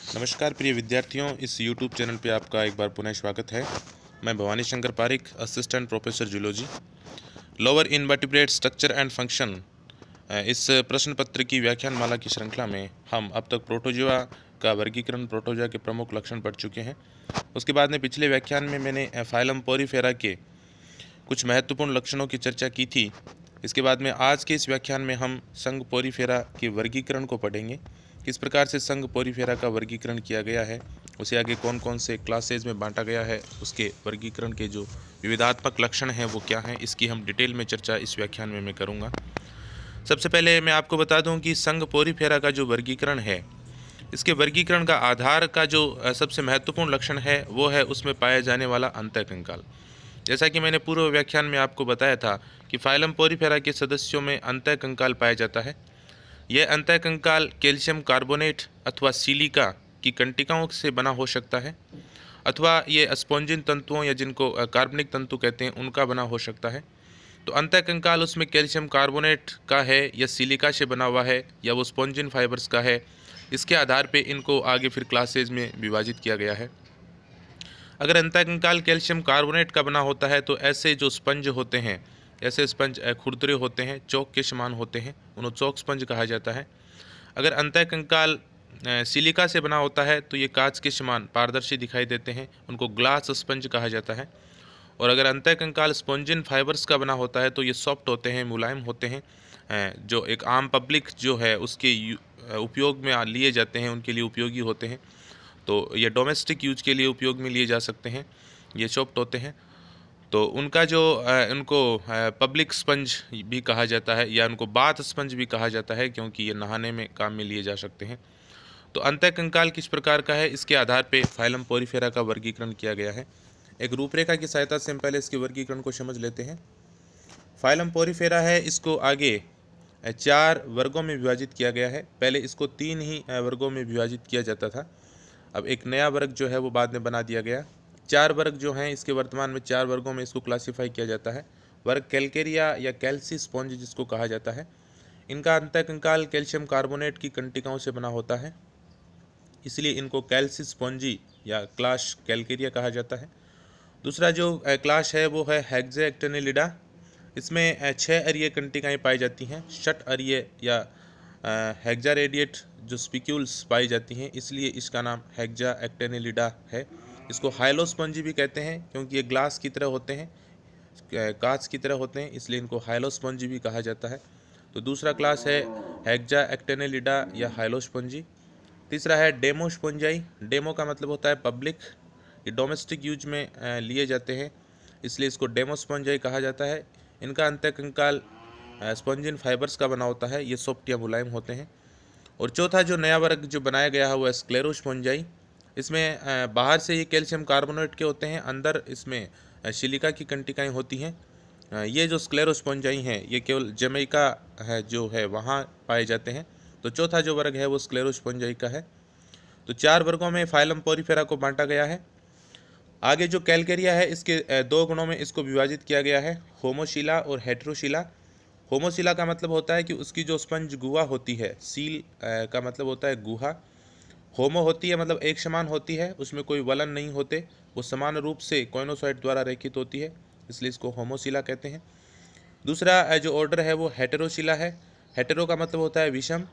नमस्कार प्रिय विद्यार्थियों, इस YouTube चैनल पे आपका एक बार पुनः स्वागत है। मैं Bhawani Shankar Pareek, assistant professor zoology. Lower invertebrate structure and function, इस प्रश्न पत्र की व्याख्यान माला की श्रृंखला में हम अब तक प्रोटोजोआ का वर्गीकरण, प्रोटोजोआ के प्रमुख लक्षण पढ़ चुके हैं। उसके बाद में पिछले व्याख्यान में मैंने फाइलम पोरीफेरा के कुछ महत्वपूर्ण लक्षणों की चर्चा की थी। इसके बाद में आज के इस व्याख्यान में हम संघ पोरीफेरा के वर्गीकरण को पढ़ेंगे। किस प्रकार से संघ पोरीफेरा का वर्गीकरण किया गया है, उसे आगे कौन कौन से क्लासेज में बांटा गया है, उसके वर्गीकरण के जो विविधात्मक लक्षण हैं वो क्या हैं, इसकी हम डिटेल में चर्चा इस व्याख्यान में मैं करूँगा। सबसे पहले मैं आपको बता दूं कि संघ पोरीफेरा का जो वर्गीकरण है, इसके वर्गीकरण का आधार का जो सबसे महत्वपूर्ण लक्षण है वो है उसमें पाया जाने वाला अंतःकंकाल। जैसा कि मैंने पूर्व व्याख्यान में आपको बताया था कि फाइलम पोरीफेरा के सदस्यों में अंतःकंकाल पाया जाता है। यह अंतःकंकाल कैल्शियम कार्बोनेट अथवा सिलिका की कंटिकाओं से बना हो सकता है, अथवा ये स्पॉन्जिन तंतुओं या जिनको कार्बनिक तंतु कहते हैं उनका बना हो सकता है। तो अंतःकंकाल उसमें कैल्शियम कार्बोनेट का है या सिलिका से बना हुआ है या वो स्पॉन्जिन फाइबर्स का है, इसके आधार पे इनको आगे फिर क्लासेज में विभाजित किया गया है। अगर अंतःकंकाल कैल्शियम कार्बोनेट का बना होता है तो ऐसे जो स्पंज होते हैं, ऐसे स्पंज खुरदरे होते हैं, चौक के समान होते हैं, उन्हें चौक स्पंज कहा जाता है। अगर अंतःकंकाल सिलिका से बना होता है तो ये कांच के समान पारदर्शी दिखाई देते हैं, उनको ग्लास स्पंज कहा जाता है। और अगर अंतःकंकाल स्पॉन्जिन फाइबर्स का बना होता है तो ये सॉफ्ट होते हैं, मुलायम होते हैं, जो एक आम पब्लिक जो है उसके उपयोग में लिए जाते हैं, उनके लिए उपयोगी होते हैं। तो ये डोमेस्टिक यूज के लिए उपयोग में लिए जा सकते हैं, ये सॉफ्ट होते हैं। तो उनका जो उनको पब्लिक स्पंज भी कहा जाता है या उनको बाथ स्पंज भी कहा जाता है, क्योंकि ये नहाने में काम में लिए जा सकते हैं। तो अंतःकंकाल किस प्रकार का है, इसके आधार पे फाइलम पोरीफेरा का वर्गीकरण किया गया है। एक रूपरेखा की सहायता से हम पहले इसके वर्गीकरण को समझ लेते हैं। फाइलम पोरीफेरा है, इसको आगे 4 वर्गों में विभाजित किया गया है। पहले इसको 3 ही वर्गों में विभाजित किया जाता था, अब एक नया वर्ग जो है वो बाद में बना दिया गया। 4 वर्ग जो हैं, इसके वर्तमान में 4 वर्गों में इसको क्लासीफाई किया जाता है। वर्ग कैलकेरिया या कैल्सी स्पॉन्ज जिसको कहा जाता है, इनका अंतःकंकाल कैल्शियम कार्बोनेट की कंटिकाओं से बना होता है, इसलिए इनको कैल्सी स्पॉन्जी या क्लास कैलकेरिया कहा जाता है। दूसरा जो क्लास है वो है हेक्साएक्टिनिलिडा। इसमें 6 अरीय कंटिकाएँ पाई जाती हैं, 6 अरीय या हेक्सारेडिएट जो स्पिक्यूल्स पाई जाती हैं, इसलिए इसका नाम हेक्साएक्टिनिलिडा है। इसको हाइलोस्पंजी भी कहते हैं क्योंकि ये ग्लास की तरह होते हैं, कांच की तरह होते हैं, इसलिए इनको हाइलोस्पंजी भी कहा जाता है। तो दूसरा क्लास है हेक्साएक्टिनिलिडा या हाइलोस्पंजी। तीसरा है डेमोस्पोंजाई। डेमो का मतलब होता है पब्लिक, ये डोमेस्टिक यूज में लिए जाते हैं, इसलिए इसको डेमोस्पोंजाई कहा जाता है। इनका अंतःकंकाल स्पॉन्जिन फाइबर्स का बना होता है, ये सॉफ्ट या मुलायम होते हैं। और चौथा जो नया वर्ग जो बनाया गया है वो है स्क्लेरोस्पोंजाई। इसमें बाहर से ये कैल्शियम कार्बोनेट के होते हैं, अंदर इसमें सिलिका की कंटिकाएँ होती हैं। ये जो स्क्लेरोस्पोंजाई हैं ये केवल जमैका है जो है वहाँ पाए जाते हैं। तो चौथा जो वर्ग है वो स्क्लेरोस्पोंजाई का है। तो 4 वर्गों में फाइलम पोरीफेरा को बांटा गया है। आगे जो कैलकेरिया है, इसके 2 गुणों में इसको विभाजित किया गया है, होमोशिला और हेटेरोशिला। होमोशिला का मतलब होता है कि उसकी जो स्पंज गुहा होती है, सील का मतलब होता है गुहा। होमो होती है मतलब एक समान होती है, उसमें कोई वलन नहीं होते, वो समान रूप से कोइनोसाइट द्वारा रेखित होती है, इसलिए इसको होमोशिला कहते हैं। दूसरा जो ऑर्डर है वो हेटेरोशिला है। हेटेरो का मतलब होता है विषम।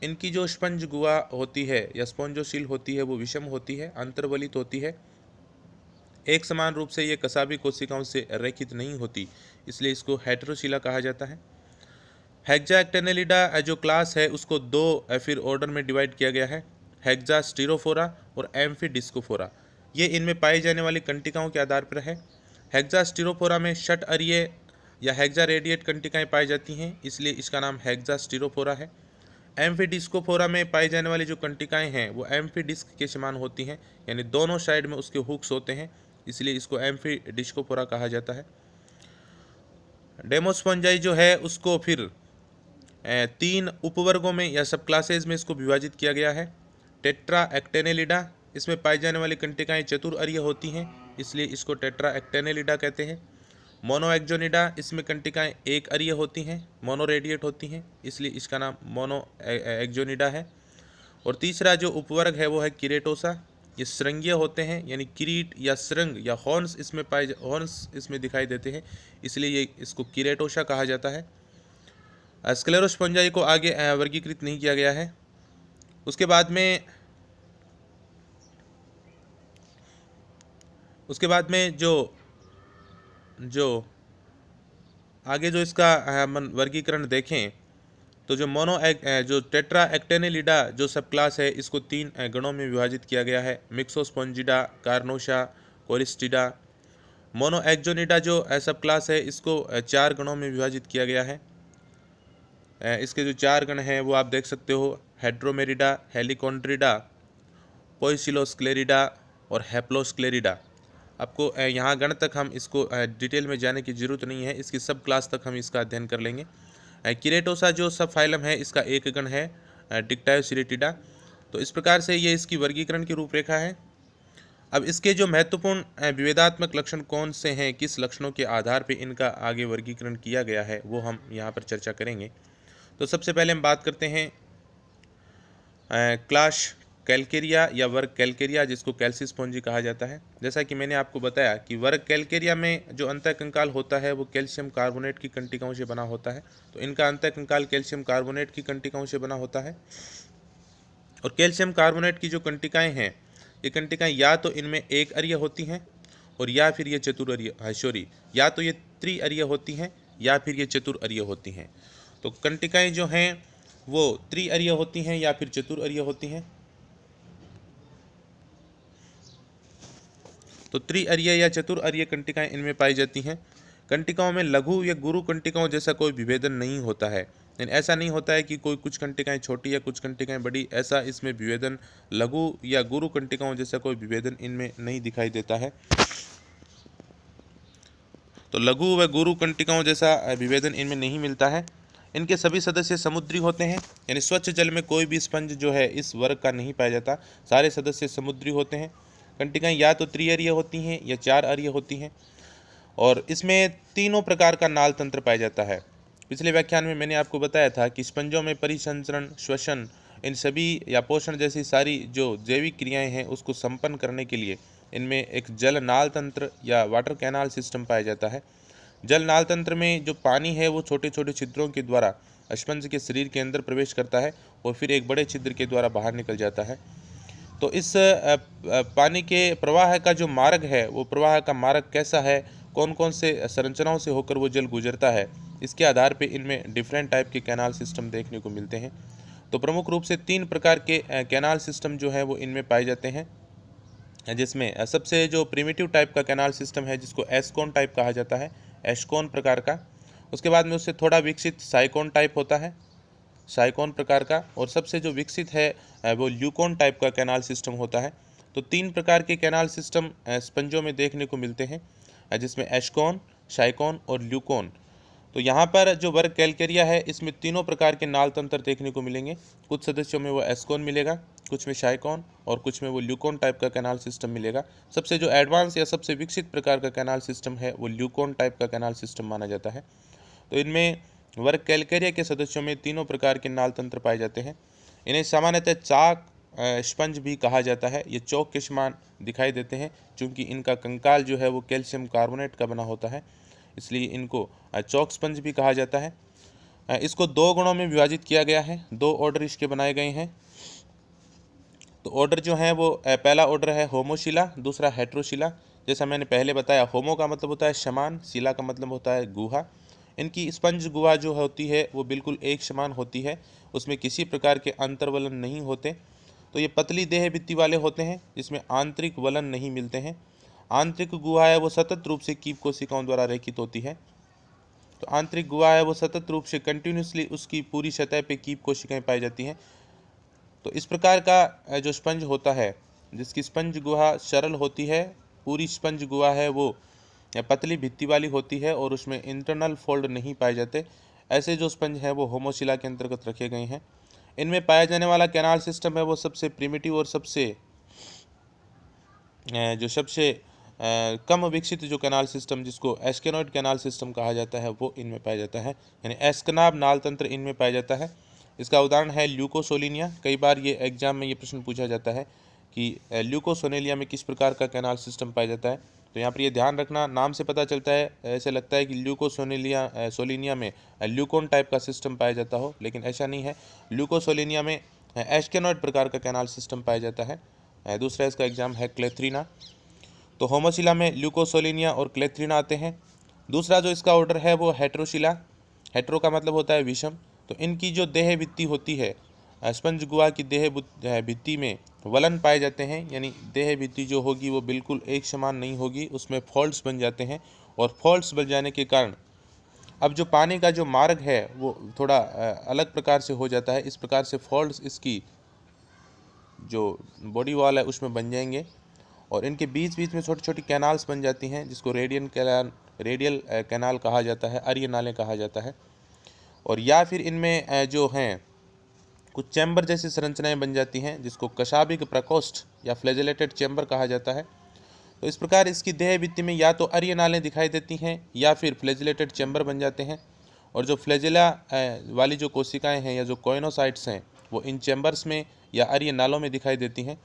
इनकी जो स्पंज गुहा होती है या स्पॉन्जोसील होती है वो विषम होती है, अंतर्वलित होती है, एक समान रूप से ये कसाबी कोशिकाओं से रेखित नहीं होती, इसलिए इसको हेटेरोशिला कहा जाता है। हेक्साएक्टिनिलिडा जो क्लास है उसको 2 फिर ऑर्डर में डिवाइड किया गया है, हेक्सास्टीरोफोरा और एम्फीडिस्कोफोरा। ये इनमें पाई जाने वाली कंटिकाओं के आधार पर है। हेक्सास्टीरोफोरा में 6 अरीय या हेक्सारेडिएट कंटिकाएं पाई जाती हैं, इसलिए इसका नाम हेक्सास्टीरोफोरा है। एम्फीडिस्कोफोरा में पाई जाने वाली जो कंटिकाएं हैं वो एम्फीडिस्क के समान होती हैं, यानी दोनों साइड में उसके हुक्स होते हैं, इसलिए इसको एम्फीडिस्कोफोरा कहा जाता है। डेमोस्पोंजाई जो है उसको फिर 3 उपवर्गों में या सब क्लासेज में इसको विभाजित किया गया है। टेट्रा एक्टेनेलिडा, इसमें पाई जाने वाली कंटिकाएं चतुरअरीय होती हैं, इसलिए इसको टेट्रा एक्टेनेलिडा कहते हैं। मोनोएक्जोनिडा, इसमें कंटिकाएं एक अरीय होती हैं, मोनोरेडिएट होती हैं, इसलिए इसका नाम मोनो एक्जोनिडा है। और तीसरा जो उपवर्ग है वो है किरेटोसा। ये श्रृंगीय होते हैं, यानी किरीट या श्रृंग या हॉर्न्स इसमें दिखाई देते हैं, इसलिए ये इसको किरेटोसा कहा जाता है। स्क्लेरोस्पोंजाई को आगे वर्गीकृत नहीं किया गया है। उसके बाद में जो जो आगे जो इसका वर्गीकरण देखें तो जो टेट्रा एक्टेनिलिडा जो सब क्लास है, इसको 3 गणों में विभाजित किया गया है। मिक्सोस्पोंजिडा, कार्नोशा, कोरिस्टिडा। मोनो एक्जोनिडा जो सब क्लास है, इसको 4 गणों में विभाजित किया गया है। इसके जो 4 गण हैं वो आप देख सकते हो, हेट्रोमेरिडा, हेलिकोन्ड्रिडा, पोइसिलोस्क्लेरिडा और हेप्लोस्क्लेरिडा। आपको यहाँ गण तक हम इसको डिटेल में जाने की ज़रूरत नहीं है, इसकी सब क्लास तक हम इसका अध्ययन कर लेंगे। किरेटोसा जो सब फाइलम है, इसका एक गण है डिक्टायोसिरेटिडा। तो इस प्रकार से ये इसकी वर्गीकरण की रूपरेखा है। अब इसके जो महत्वपूर्ण विभेदात्मक लक्षण कौन से हैं, किस लक्षणों के आधार पर इनका आगे वर्गीकरण किया गया है, वो हम यहाँ पर चर्चा करेंगे। तो सबसे पहले हम बात करते हैं क्लास कैल्केरिया या वर्ग कैल्केरिया, जिसको कैल्सीस्पोंजी कहा जाता है। जैसा कि मैंने आपको बताया कि वर्ग कैल्केरिया में जो अंतःकंकाल होता है वो कैल्शियम कार्बोनेट की कंटिकाओं से बना होता है। तो इनका अंतःकंकाल कैल्शियम कार्बोनेट की कंटिकाओं से बना होता है। और कैल्शियम कार्बोनेट की जो कंटिकाएं हैं, ये कंटिकाएं या तो इनमें एक अरीय होती हैं और या फिर ये या तो ये त्रिअरीय होती हैं या फिर ये चतुरअरीय होती हैं। तो कंटिकाएं जो हैं वो त्रिअरीय होती हैं या फिर चतुरअरीय होती हैं। तो त्रिअरीय या चतुरअरीय कंटिकाएं इनमें पाई जाती हैं। कंटिकाओं में लघु या गुरु कंटिकाओं जैसा कोई विभेदन नहीं होता है। ऐसा नहीं होता है कि कुछ कंटिकाएं छोटी या कुछ कंटिकाएं बड़ी, ऐसा इसमें विभेदन लघु या गुरु कंटिकाओं जैसा कोई विभेदन इनमें नहीं दिखाई देता है। तो लघु व गुरु कंटिकाओं जैसा विभेदन इनमें नहीं मिलता है। इनके सभी सदस्य समुद्री होते हैं, यानी स्वच्छ जल में कोई भी स्पंज जो है इस वर्ग का नहीं पाया जाता, सारे सदस्य समुद्री होते हैं। कंटिकाएं या तो त्रिअरीय होती हैं या 4 अरीय होती हैं और इसमें तीनों प्रकार का नाल तंत्र पाया जाता है। पिछले व्याख्यान में मैंने आपको बताया था कि स्पंजों में परिसंचरण, श्वसन, इन सभी या पोषण जैसी सारी जो जैविक क्रियाएं हैं उसको संपन्न करने के लिए इनमें एक जल नाल तंत्र या वाटर कैनाल सिस्टम पाया जाता है। जल नाल तंत्र में जो पानी है वो छोटे छोटे छिद्रों के द्वारा स्पंज के शरीर के अंदर प्रवेश करता है और फिर एक बड़े छिद्र के द्वारा बाहर निकल जाता है। तो इस पानी के प्रवाह का जो मार्ग है, वो प्रवाह का मार्ग कैसा है, कौन कौन से संरचनाओं से होकर वो जल गुजरता है, इसके आधार पे इनमें डिफरेंट टाइप के कैनाल सिस्टम देखने को मिलते हैं। तो प्रमुख रूप से 3 प्रकार के कैनाल सिस्टम जो है वो इनमें पाए जाते हैं, जिसमें सबसे जो प्रिमिटिव टाइप का कैनाल सिस्टम है जिसको एस्कोन टाइप कहा जाता है, एस्कोन प्रकार का। उसके बाद में उससे थोड़ा विकसित साइकोन टाइप होता है, साइकोन प्रकार का। और सबसे जो विकसित है वो ल्यूकोन टाइप का कैनाल सिस्टम होता है। तो 3 प्रकार के कैनाल सिस्टम स्पंजों में देखने को मिलते हैं, जिसमें एस्कोन, साइकोन और ल्यूकोन। तो यहाँ पर जो वर्ग कैल्केरिया है इसमें तीनों प्रकार के नाल तंत्र देखने को मिलेंगे। कुछ सदस्यों में वो एस्कोन मिलेगा, कुछ में साइकोन और कुछ में वो ल्यूकोन टाइप का कैनाल सिस्टम मिलेगा। सबसे जो एडवांस या सबसे विकसित प्रकार का कैनाल सिस्टम है वो ल्यूकोन टाइप का कैनाल सिस्टम माना जाता है। तो इनमें वर्ग कैल्केरिया के सदस्यों में तीनों प्रकार के नाल तंत्र पाए जाते हैं। इन्हें सामान्यतः चाक स्पंज भी कहा जाता है। ये चौक के समान दिखाई देते हैं, चूँकि इनका कंकाल जो है वो कैल्शियम कार्बोनेट का बना होता है, इसलिए इनको चौक स्पंज भी कहा जाता है। इसको 2 गुणों में विभाजित किया गया है, 2 ऑर्डर इसके बनाए गए हैं। तो ऑर्डर जो है वो पहला ऑर्डर है होमोशिला, दूसरा हेट्रोशिला। जैसा मैंने पहले बताया, होमो का मतलब होता है समान, शिला का मतलब होता है गुहा। इनकी स्पंज गुहा जो होती है वो बिल्कुल एक समान होती है, उसमें किसी प्रकार के अंतर्वलन नहीं होते। तो ये पतली देह भित्ति वाले होते हैं जिसमें आंतरिक वलन नहीं मिलते हैं। आंतरिक गुहा है वो सतत रूप से कीप कोशिकाओं द्वारा रेखित होती है। तो आंतरिक गुहा है वो सतत रूप से कंटिन्यूसली उसकी पूरी सतह पे कीप कोशिकाएं पाई जाती हैं। तो इस प्रकार का जो स्पंज होता है, जिसकी स्पंज गुहा सरल होती है, पूरी स्पंज गुहा है वो पतली भित्ति वाली होती है और उसमें इंटरनल फोल्ड नहीं पाए जाते, ऐसे जो स्पंज है वो होमोशिला के अंतर्गत रखे गए हैं। इनमें पाया जाने वाला कैनाल सिस्टम है वो सबसे प्रिमिटिव और सबसे कम विकसित जो कैनाल सिस्टम, जिसको एस्केनॉइड कैनाल सिस्टम कहा जाता है, वो इनमें पाया जाता है। यानी एस्कनाब नाल तंत्र इनमें पाया जाता है। इसका उदाहरण है ल्यूकोसोलिनिया। कई बार ये एग्जाम में ये प्रश्न पूछा जाता है कि ल्यूकोसोनेलिया में किस प्रकार का कैनाल सिस्टम पाया जाता है। तो यहाँ पर ये ध्यान रखना, नाम से पता चलता है, ऐसे लगता है कि ल्यूकोसोनेलिया सोलिनिया में ल्यूकोन टाइप का सिस्टम पाया जाता हो, लेकिन ऐसा नहीं है। ल्यूकोसोलिनिया में एस्केनॉइड प्रकार का कैनाल सिस्टम पाया जाता है। दूसरा इसका एग्जाम है क्लेथ्रीना। तो होमोसिला में ल्यूकोसोलिनिया और क्लेथ्रीना आते हैं। दूसरा जो इसका ऑर्डर है वो हेट्रोसिला। हेट्रो का मतलब होता है विषम। तो इनकी जो देह भित्ति होती है, स्पंज गुहा की देह भित्ति में वलन पाए जाते हैं, यानी देह भित्ति जो होगी वो बिल्कुल एक समान नहीं होगी, उसमें फॉल्ट्स बन जाते हैं। और फॉल्ट्स बन जाने के कारण अब जो पानी का जो मार्ग है वो थोड़ा अलग प्रकार से हो जाता है। इस प्रकार से फॉल्ट्स इसकी जो बॉडी वॉल है उसमें बन जाएंगे और इनके बीच बीच में छोटी छोटी कैनाल्स बन जाती हैं, जिसको रेडियल कैनाल कहा जाता है, अर्य नाले कहा जाता है। और या फिर इनमें जो हैं कुछ चैम्बर जैसी संरचनाएं बन जाती हैं, जिसको कशाभिक प्रकोष्ठ या फ्लैजेलेटेड चैम्बर कहा जाता है। तो इस प्रकार इसकी देह भित्ति में या तो अर्य नालें दिखाई देती हैं या फिर फ्लैजेलेटेड चैम्बर बन जाते हैं। और जो फ्लैजेला वाली जो कोशिकाएं हैं या जो कोइनोसाइट्स हैं वो इन चैम्बर्स में या अर्य नालों में दिखाई देती हैं।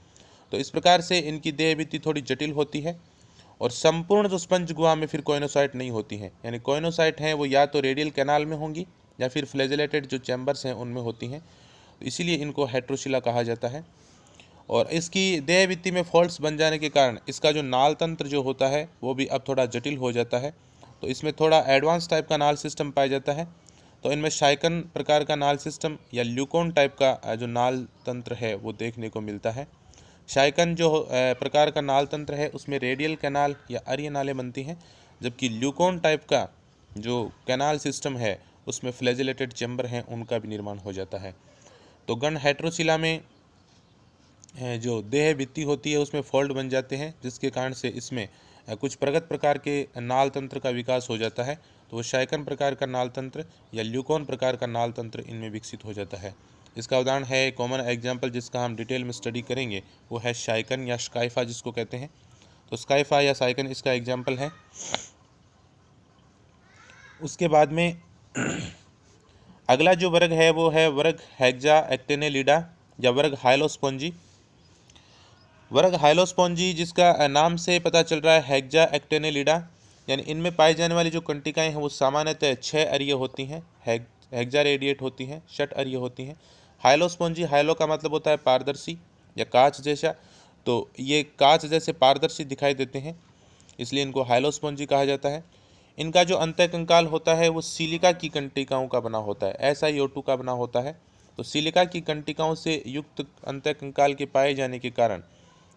तो इस प्रकार से इनकी देह भित्ति थोड़ी जटिल होती है और संपूर्ण जो स्पंज गुहा में फिर कोइनोसाइट नहीं होती हैं, यानी कोइनोसाइट हैं वो या तो रेडियल कैनाल में होंगी या फिर फ्लैजेलेटेड जो चैम्बर्स हैं उनमें होती हैं। तो इसीलिए इनको हेट्रोसिला कहा जाता है। और इसकी देह भित्ति में फॉल्ट्स बन जाने के कारण इसका जो नाल तंत्र जो होता है वो भी अब थोड़ा जटिल हो जाता है। तो इसमें थोड़ा एडवांस टाइप का नाल सिस्टम पाया जाता है। तो इनमें शाइकन प्रकार का नाल सिस्टम या ल्यूकोन टाइप का जो नाल तंत्र है वो देखने को मिलता है। शाइकन जो प्रकार का नाल तंत्र है उसमें रेडियल कैनाल या अर्य नालें बनती हैं, जबकि ल्यूकोन टाइप का जो कैनाल सिस्टम है उसमें फ्लैजेलेटेड चैम्बर हैं उनका भी निर्माण हो जाता है। तो गण हेट्रोसिला में जो देह भित्ति होती है उसमें फॉल्ट बन जाते हैं, जिसके कारण से इसमें कुछ प्रगत प्रकार के नाल तंत्र का विकास हो जाता है। तो वो शाइकन प्रकार का नाल तंत्र या ल्यूकोन प्रकार का नाल तंत्र इनमें विकसित हो जाता है। इसका उदाहरण है, कॉमन एग्जाम्पल जिसका हम डिटेल में स्टडी करेंगे वो है शाइकन या स्काइफा जिसको कहते हैं। तो स्काइफा या शाइकन इसका एग्जाम्पल है। उसके बाद में अगला जो वर्ग है वो है वर्ग हेक्सा एक्टेनेलिडा या वर्ग हाइलोस्पोंजी। वर्ग हाइलोस्पोंजी जिसका नाम से पता चल रहा है हेक्सा एक्टेनेलिडा, यानी इनमें पाई जाने वाली जो कंटिकाएं हैं वो सामान्यतः 6 अरीय होती हैं, हेक्सा रेडिएट होती हैं, 6 अरीय होती हैं। हाइलोस्पोंजी, हाइलो का मतलब होता है पारदर्शी या कांच जैसा, तो ये कांच जैसे पारदर्शी दिखाई देते हैं, इसलिए इनको हाइलोस्पोंजी कहा जाता है। इनका जो अंतःकंकाल होता है वो सिलिका की कंटिकाओं का बना होता है, SiO2 का बना होता है। तो सिलिका की कंटिकाओं से युक्त अंतःकंकाल के पाए जाने के कारण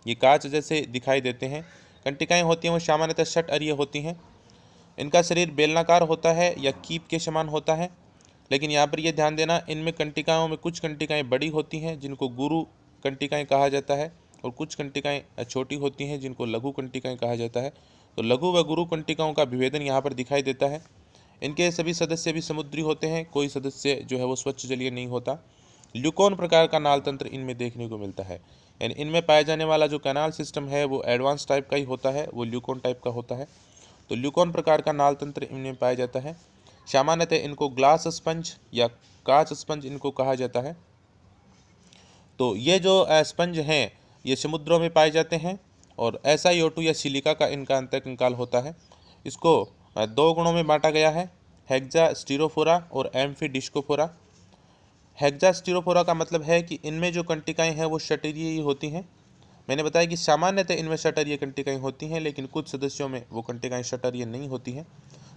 ये कांच जैसे दिखाई देते हैं। कंटिकाएं होती हैं वो सामान्यतः 6 अरीय होती हैं। इनका शरीर बेलनाकार होता है या कीप के समान होता है, लेकिन यहाँ पर यह ध्यान देना, इनमें कंटिकाओं में कुछ कंटिकाएं बड़ी होती हैं जिनको गुरु कंटिकाएं कहा जाता है, और कुछ कंटिकाएं छोटी होती हैं जिनको लघु कंटिकाएं कहा जाता है। तो लघु व गुरु कंटिकाओं का विभेदन यहाँ पर दिखाई देता है। इनके सभी सदस्य भी समुद्री होते हैं, कोई सदस्य जो है वो स्वच्छ जलीय नहीं होता। ल्यूकोन प्रकार का नाल तंत्र इनमें देखने को मिलता है, यानी इनमें पाया जाने वाला जो कैनाल सिस्टम है वो एडवांस टाइप का ही होता है, वो ल्यूकोन टाइप का होता है। तो ल्यूकोन प्रकार का नाल तंत्र इनमें पाया जाता है। सामान्यतः इनको ग्लास स्पंज या कांच स्पंज इनको कहा जाता है। तो ये जो स्पंज हैं ये समुद्रों में पाए जाते हैं और SiO2 या सिलिका का इनका अंतःकंकाल होता है। इसको 2 गुणों में बांटा गया है, हेक्सा स्टीरोफोरा और एम्फीडिस्कोफोरा। हेक्सा स्टीरोफोरा का मतलब है कि इनमें जो कंटिकाएं हैं वो षटरीय ही होती हैं। मैंने बताया कि सामान्यतः इनमें षटरीय कंटिकाएं होती हैं, लेकिन कुछ सदस्यों में वो कंटिकाएं षटरीय नहीं होती हैं।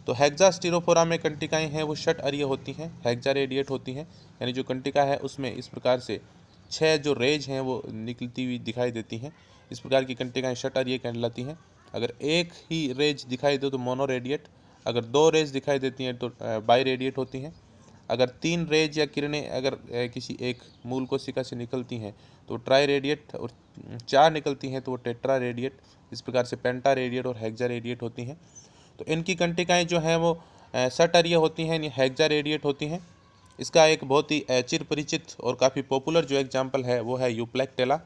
तो हेक्सा स्टीरोफोरा में कंटिकाएं हैं वो 6 अरीय होती हैं, हेक्सा रेडिएट होती हैं, यानी जो कंटिका है उसमें इस प्रकार से 6 जो रेज हैं वो निकलती हुई दिखाई देती हैं। इस प्रकार की कंटिकाएं 6 अरीय कहलाती हैं। अगर एक ही रेज दिखाई दे तो मोनो रेडिएट, अगर 2 रेज दिखाई देती हैं तो बाई रेडिएट होती हैं। अगर 3 रेज या किरणें अगर किसी एक मूल कोशिका से निकलती हैं तो ट्राई रेडिएट, और 4 निकलती हैं तो वो टेट्रा रेडिएट। इस प्रकार से पेंटा रेडिएट और हेक्सा रेडिएट होती हैं। तो इनकी कंटिकाएं जो हैं वो 6 अरीय होती हैं, यानी हेक्सा रेडिएट होती हैं। इसका एक बहुत ही चिर परिचित और काफ़ी पॉपुलर जो एग्जाम्पल है वो है यूप्लेक्टेला,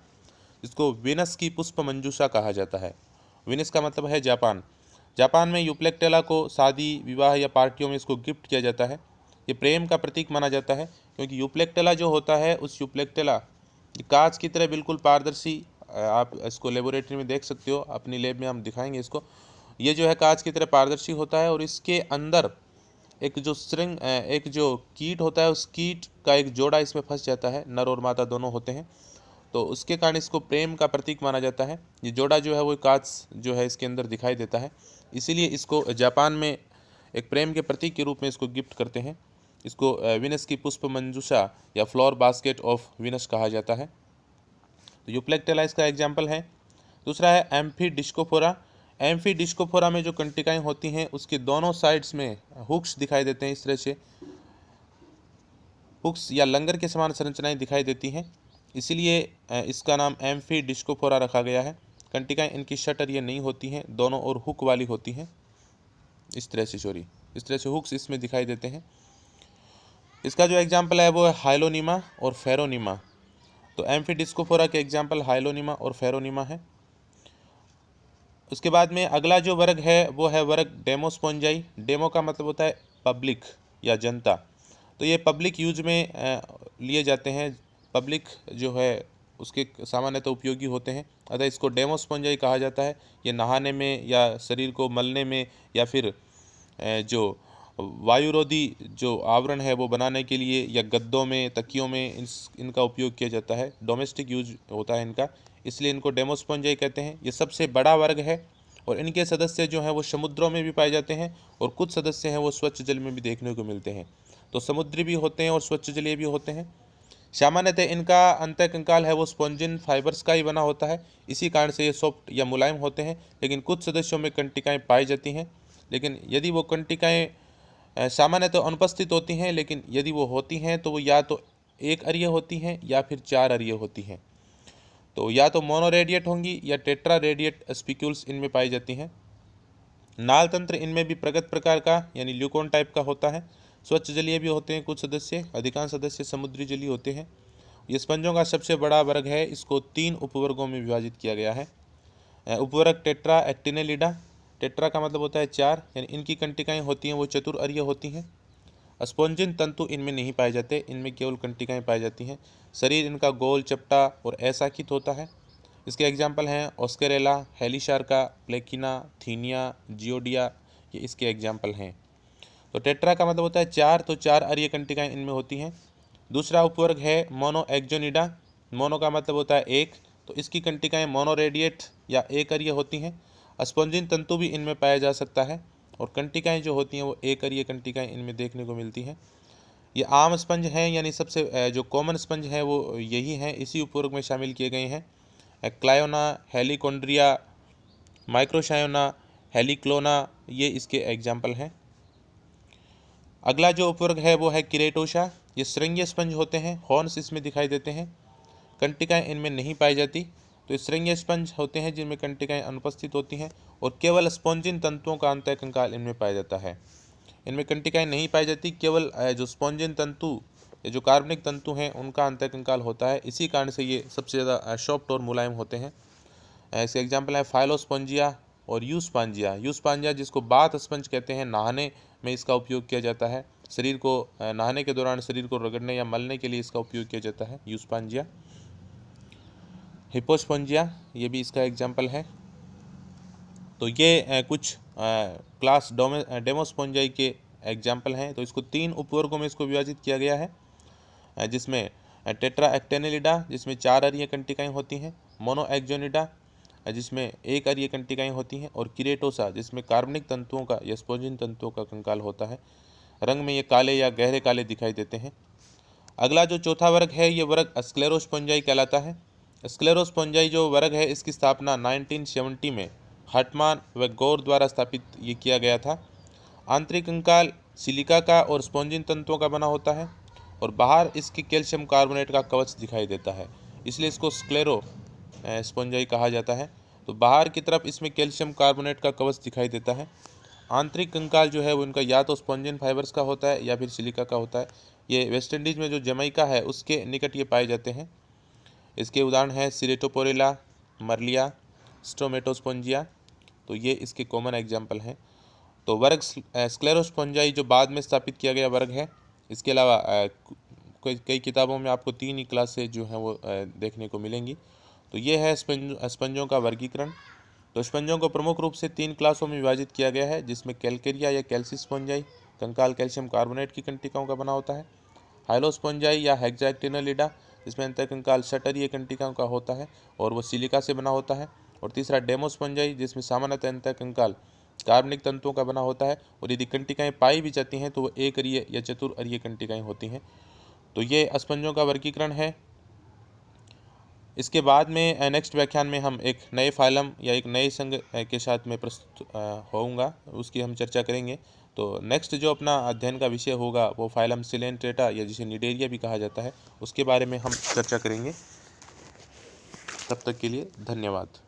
जिसको वीनस की पुष्प मंजूषा कहा जाता है। वीनस का मतलब है जापान। जापान में यूप्लेक्टेला को शादी विवाह या पार्टियों में इसको गिफ्ट किया जाता है। ये प्रेम का प्रतीक माना जाता है, क्योंकि यूप्लेक्टेला जो होता है, उस यूप्लेक्टेला कांच की तरह बिल्कुल पारदर्शी, आप इसको लेबोरेटरी में देख सकते हो, अपनी लैब में हम दिखाएंगे इसको। ये जो है कांच की तरह पारदर्शी होता है और इसके अंदर एक जो एक जो कीट होता है, उस कीट का एक जोड़ा इसमें फंस जाता है, नर और मादा दोनों होते हैं, तो उसके कारण इसको प्रेम का प्रतीक माना जाता है। ये जोड़ा जो है वो कांच जो है इसके अंदर दिखाई देता है, इसीलिए इसको जापान में एक प्रेम के प्रतीक के रूप में इसको गिफ्ट करते हैं। इसको विनस की पुष्प मंजूषा या फ्लावर बास्केट ऑफ विनस कहा जाता है। तो यूप्लेक्टेला इसका एग्जाम्पल है। दूसरा है एम्फी डिस्कोफोरा। एम्फी डिस्कोफोरा में जो कंटिकाएं होती हैं, उसके दोनों साइड्स में हुक्स दिखाई देते हैं, इस तरह से हुक्स या लंगर के समान संरचनाएं दिखाई देती हैं, इसीलिए इसका नाम एम्फी डिस्कोफोरा रखा गया है। कंटिकाएं इनकी शटर ये नहीं होती हैं, दोनों ओर हुक वाली होती हैं, इस तरह से हुक्स इसमें दिखाई देते हैं। इसका जो एग्जाम्पल है वो है हाइलोनीमा और फेरोनीमा। तो एम्फी डिस्कोफोरा के एग्जाम्पल हाइलोनीमा और फेरोनीमा है। उसके बाद में अगला जो वर्ग है वो है वर्ग डेमोस्पोंजाई। डेमो का मतलब होता है पब्लिक या जनता, तो ये पब्लिक यूज में लिए जाते हैं, पब्लिक जो है उसके सामान्यतः उपयोगी होते हैं, अतः इसको डेमोस्पोंजाई कहा जाता है। ये नहाने में या शरीर को मलने में या फिर जो वायुरोधी जो आवरण है वो बनाने के लिए या गद्दों में, तकियों में इनका उपयोग किया जाता है, डोमेस्टिक यूज होता है इनका, इसलिए इनको डेमोस्पोंजाई कहते हैं। ये सबसे बड़ा वर्ग है और इनके सदस्य जो हैं वो समुद्रों में भी पाए जाते हैं और कुछ सदस्य हैं वो स्वच्छ जल में भी देखने को मिलते हैं। तो समुद्री भी होते हैं और स्वच्छ जलीय भी होते हैं। सामान्यतः इनका अंतःकंकाल है वो स्पॉन्जिन फाइबर्स का ही बना होता है, इसी कारण से ये सॉफ्ट या मुलायम होते हैं। लेकिन कुछ सदस्यों में कंटिकाएँ पाई जाती हैं, लेकिन यदि वो कंटिकाएँ सामान्यतः अनुपस्थित होती हैं, लेकिन यदि वो होती हैं तो वो या तो एक अरीय होती हैं या फिर चार अरीय होती हैं। तो या तो मोनोरेडिएट होंगी या टेट्रा रेडिएट स्पिक्यूल्स इनमें पाई जाती हैं। नाल तंत्र इनमें भी प्रगत प्रकार का यानी ल्यूकोन टाइप का होता है। स्वच्छ जलीय भी होते हैं कुछ सदस्य, अधिकांश सदस्य समुद्री जलीय होते हैं। ये स्पंजों का सबसे बड़ा वर्ग है, इसको 3 उपवर्गों में विभाजित किया गया है। उपवर्ग टेट्रा एक्टिनेलिडा। टेट्रा का मतलब होता है 4, यानी इनकी कंटिकाएँ होती हैं वो चतुरअरीय होती हैं। स्पॉन्जिन तंतु इनमें नहीं पाए जाते, इनमें केवल कंटिकाएँ पाई जाती हैं। शरीर इनका गोल, चपटा और अशाखित होता है। इसके एग्जाम्पल हैं ऑस्करेला, हेलिशार्का, प्लेकिना, थीनिया, जियोडिया, ये इसके एग्जाम्पल हैं। तो टेट्रा का मतलब होता है 4, तो 4 अरीय कंटिकाएँ इनमें होती हैं। दूसरा उपवर्ग है मोनो एक्जोनिडा। मोनो का मतलब होता है 1, तो इसकी कंटिकाएँ मोनोरेडिएट या एक अरीय होती हैं। स्पॉन्जिन तंतु भी इनमें पाया जा सकता है और कंटिकाएँ जो होती हैं वो एक अरीय कंटिकाएँ इनमें देखने को मिलती हैं। ये आम स्पंज हैं, यानी सबसे जो कॉमन स्पंज हैं वो यही हैं, इसी उपवर्ग में शामिल किए गए हैं। क्लायोना, हेलिकोन्ड्रिया, माइक्रोशायोना, हेलिक्लोना, ये इसके एग्जाम्पल हैं। अगला जो उपवर्ग है वो है किरेटोशा। ये श्रृंगीय स्पंज होते हैं, हॉर्न्स इसमें दिखाई देते हैं, कंटिकाएँ इनमें नहीं पाई जाती। तो श्रृंगीय स्पंज होते हैं जिनमें कंटिकाएँ अनुपस्थित होती हैं और केवल स्पॉन्जिन तंतुओं का अंतःकंकाल इनमें पाया जाता है। इनमें कंटिकाएँ नहीं पाई जाती, केवल जो स्पॉन्जिन तंतु या जो कार्बनिक तंतु हैं उनका अंतःकंकाल होता है, इसी कारण से ये सबसे ज़्यादा सॉफ्ट और मुलायम होते हैं। ऐसे एग्जाम्पल है फाइलोस्पॉन्जिया और यूस्पांजिया। यूस्पांजिया जिसको बाथ स्पंज कहते हैं, नहाने में इसका उपयोग किया जाता है, शरीर को नहाने के दौरान शरीर को रगड़ने या मलने के लिए इसका उपयोग किया जाता है, यूस्पांजिया। हिपोस्पॉन्जिया, ये भी इसका एग्जाम्पल है। तो ये कुछ क्लास डेमोस्पोंजाई के एग्जाम्पल हैं। तो इसको 3 उपवर्गों में इसको विभाजित किया गया है, जिसमें टेट्रा एक्टेनेलिडा जिसमें 4 अरीय कंटिकाएँ होती हैं, मोनो एक्जोनिडा जिसमें एक अरीय कंटिकाएँ होती हैं और किरेटोसा जिसमें कार्बनिक तंतुओं का या स्पॉन्जिन तंतुओं का कंकाल होता है। रंग में ये काले या गहरे काले दिखाई देते हैं। अगला जो चौथा वर्ग है ये वर्ग स्क्लेरोस्पोंजाई कहलाता है। स्क्लेरोस्पोंजाई जो वर्ग है इसकी स्थापना 1970 में हर्टमान व गौर द्वारा स्थापित ये किया गया था। आंतरिक कंकाल सिलिका का और स्पॉन्जिन तंतुओं का बना होता है और बाहर इसके कैल्शियम कार्बोनेट का कवच दिखाई देता है, इसलिए इसको स्क्लेरो स्पोंजाई कहा जाता है। तो बाहर की तरफ इसमें कैल्शियम कार्बोनेट का कवच दिखाई देता है। आंतरिक कंकाल जो है वो इनका या तो स्पॉन्जिन फाइबर्स का होता है या फिर सिलिका का होता है। ये वेस्ट इंडीज़ में जो जमैका है उसके निकट ये पाए जाते हैं। इसके उदाहरण हैं सिरेटोपोरेला, मरलिया, स्ट्रोमेटोस्पोंजिया, तो ये इसके कॉमन एग्जाम्पल हैं। तो वर्ग स्क्लेरोस्पोंजाई जो बाद में स्थापित किया गया वर्ग है, इसके अलावा कई किताबों में आपको 3 ही क्लासें जो हैं वो देखने को मिलेंगी। तो ये है स्पंजों का वर्गीकरण। तो स्पंजों को प्रमुख रूप से 3 क्लासों में विभाजित किया गया है, जिसमें कैलकेरिया या कैल्सीस्पोंजाई कंकाल कैल्शियम कार्बोनेट की कंटिकाओं का बना होता है, हाइलोस्पोंजाई या हेक्साक्टिनलिडा जिसमें अंतःकंकाल शटरीय कंटिकाओं का होता है और वो सिलिका से बना होता है, और तीसरा डेमोस्पोंजाई जिसमें सामान्यतः अंतःकंकाल कार्बनिक तंतुओं का बना होता है, और यदि कंटिकाएं पाई भी जाती हैं तो वो एक अरीय या चतुरअरीय कंटिकाएं होती हैं। तो ये स्पंजों का वर्गीकरण है। इसके बाद में नेक्स्ट व्याख्यान में हम एक नए फाइलम या एक नए संघ के साथ में प्रस्तुत होऊंगा, उसकी हम चर्चा करेंगे। तो नेक्स्ट जो अपना अध्ययन का विषय होगा वो फाइलम सिलेंट्रेटा या जिसे निडेरिया भी कहा जाता है, उसके बारे में हम चर्चा करेंगे। तब तक के लिए धन्यवाद।